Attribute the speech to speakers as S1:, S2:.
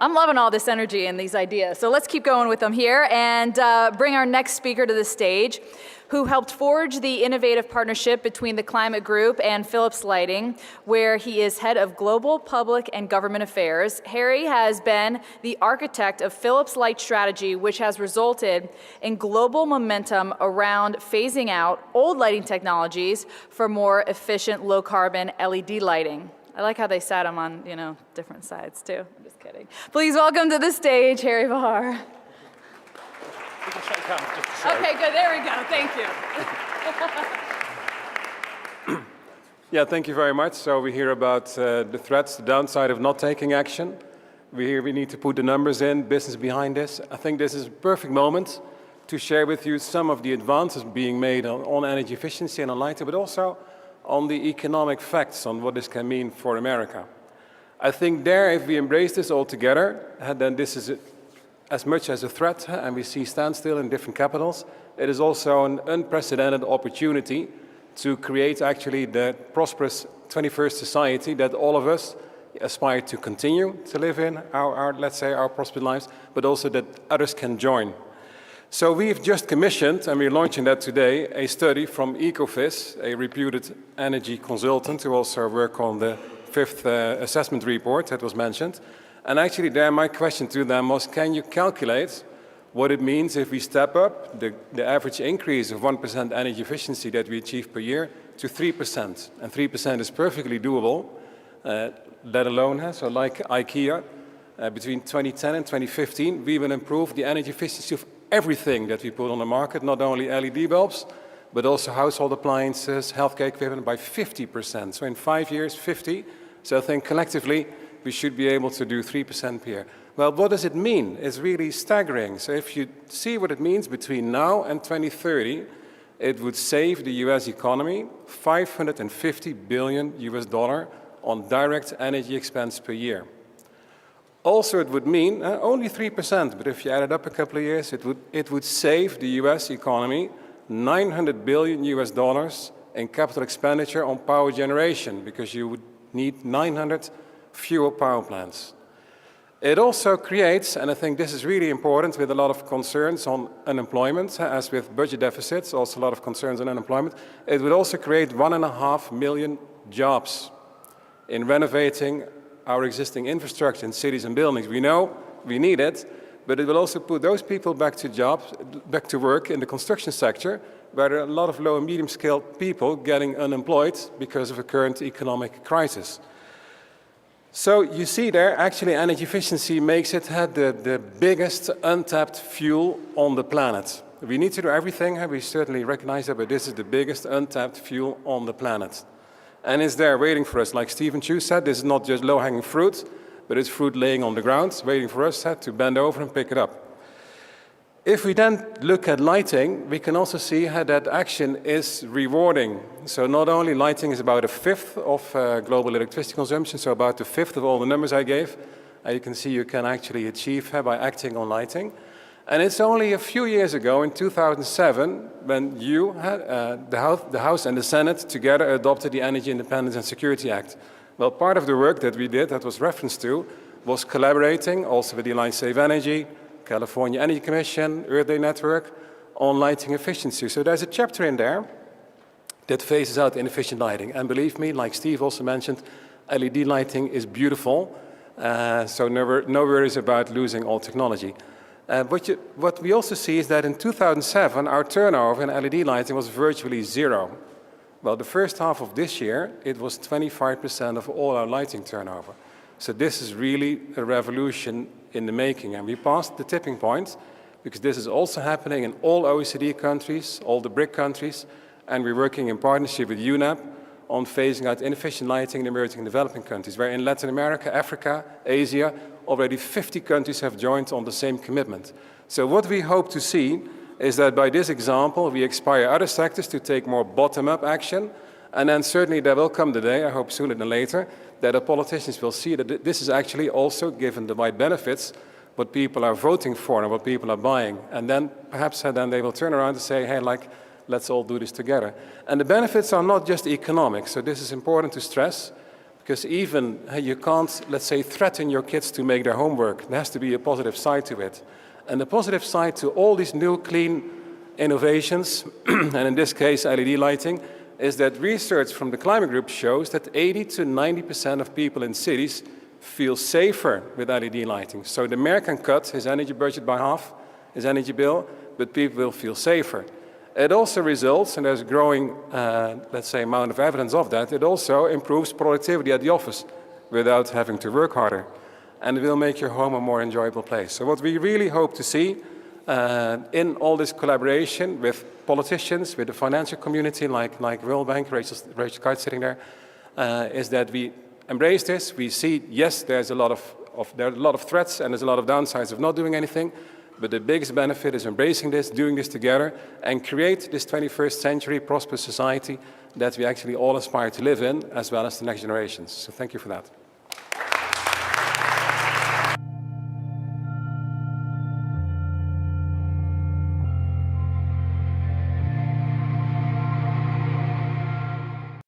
S1: I'm loving all this energy and these ideas. So let's keep going with them here and bring our next speaker to the stage, who helped forge the innovative partnership between the Climate Group and Philips Lighting, where he is head of global public and government affairs. Harry has been the architect of Philips Light strategy, which has resulted in global momentum around phasing out old lighting technologies for more efficient, low-carbon LED lighting. I like how they sat him on, different sides too. I'm just kidding. Please welcome to the stage, Harry Verhaar. Okay, good. There we go. Thank you.
S2: Yeah, thank you very much. So we hear about the threats, the downside of not taking action. We hear we need to put the numbers in, business behind this. I think this is a perfect moment to share with you some of the advances being made on energy efficiency and on lighting, but also on the economic facts on what this can mean for America. I think if we embrace this all together, then this is as much as a threat, and we see standstill in different capitals, it is also an unprecedented opportunity to create actually the prosperous 21st society that all of us aspire to continue to live in, let's say, our prosperous lives, but also that others can join. So we've just commissioned, and we're launching that today, a study from Ecofys, a reputed energy consultant who also work on the 5th assessment report that was mentioned. And actually my question to them was, can you calculate what it means if we step up the average increase of 1% energy efficiency that we achieve per year to 3%? And 3% is perfectly doable, let alone, so like IKEA, between 2010 and 2015, we will improve the energy efficiency of everything that we put on the market, not only LED bulbs, but also household appliances, healthcare equipment by 50%. So in 5 years, 50. So I think collectively, we should be able to do 3% per year. Well, what does it mean? It's really staggering. So if you see what it means between now and 2030, it would save the US economy $550 billion on direct energy expense per year. Also, it would mean only 3%, but if you add it up a couple of years, it would save the US economy $900 billion in capital expenditure on power generation, because you would need 900 fewer power plants. It also creates, and I think this is really important, with a lot of concerns on unemployment, as with budget deficits, also a lot of concerns on unemployment, it would also create 1.5 million jobs in renovating our existing infrastructure in cities and buildings. We know we need it, but it will also put those people back to work in the construction sector, where there are a lot of low and medium-skilled people getting unemployed because of a current economic crisis. So you see there, actually energy efficiency makes it the biggest untapped fuel on the planet. We need to do everything, we certainly recognize that, but this is the biggest untapped fuel on the planet. And it's there waiting for us. Like Stephen Chu said, this is not just low-hanging fruit, but it's fruit laying on the ground, waiting for us to bend over and pick it up. If we then look at lighting, we can also see how that action is rewarding. So not only lighting is about 1/5 of global electricity consumption, so about 1/5 of all the numbers I gave, you can see you can actually achieve by acting on lighting. And it's only a few years ago, in 2007, when the House and the Senate together adopted the Energy Independence and Security Act. Well, part of the work that we did, that was referenced to, was collaborating also with the Alliance Save Energy, California Energy Commission, Earth Day Network, on lighting efficiency. So there's a chapter in there that phases out inefficient lighting. And believe me, like Steve also mentioned, LED lighting is beautiful, so no worries about losing all technology. What we also see is that in 2007, our turnover in LED lighting was virtually zero. Well, the first half of this year, it was 25% of all our lighting turnover. So this is really a revolution in the making. And we passed the tipping point, because this is also happening in all OECD countries, all the BRIC countries, and we're working in partnership with UNEP on phasing out inefficient lighting in emerging and developing countries, where in Latin America, Africa, Asia, already 50 countries have joined on the same commitment. So what we hope to see is that by this example, we inspire other sectors to take more bottom-up action, and then certainly there will come the day, I hope sooner than later, that the politicians will see that this is actually also, given the wide benefits, what people are voting for and what people are buying. And then perhaps then they will turn around and say, hey, let's all do this together. And the benefits are not just economic, so this is important to stress, Because even you can't, let's say, threaten your kids to make their homework. There has to be a positive side to it. And the positive side to all these new clean innovations, and in this case LED lighting, is that research from the climate group shows that 80 to 90% of people in cities feel safer with LED lighting. So the mayor can cut his energy budget by half, his energy bill, but people will feel safer. It also results, and there's a growing, let's say, amount of evidence of that, it also improves productivity at the office without having to work harder. And it will make your home a more enjoyable place. So what we really hope to see in all this collaboration with politicians, with the financial community like World Bank, Rachel Kite sitting there, is that we embrace this. We see, yes, there are a lot of threats and there's a lot of downsides of not doing anything. But the biggest benefit is embracing this, doing this together, and create this 21st century prosperous society that we actually all aspire to live in, as well as the next generations. So thank you for that.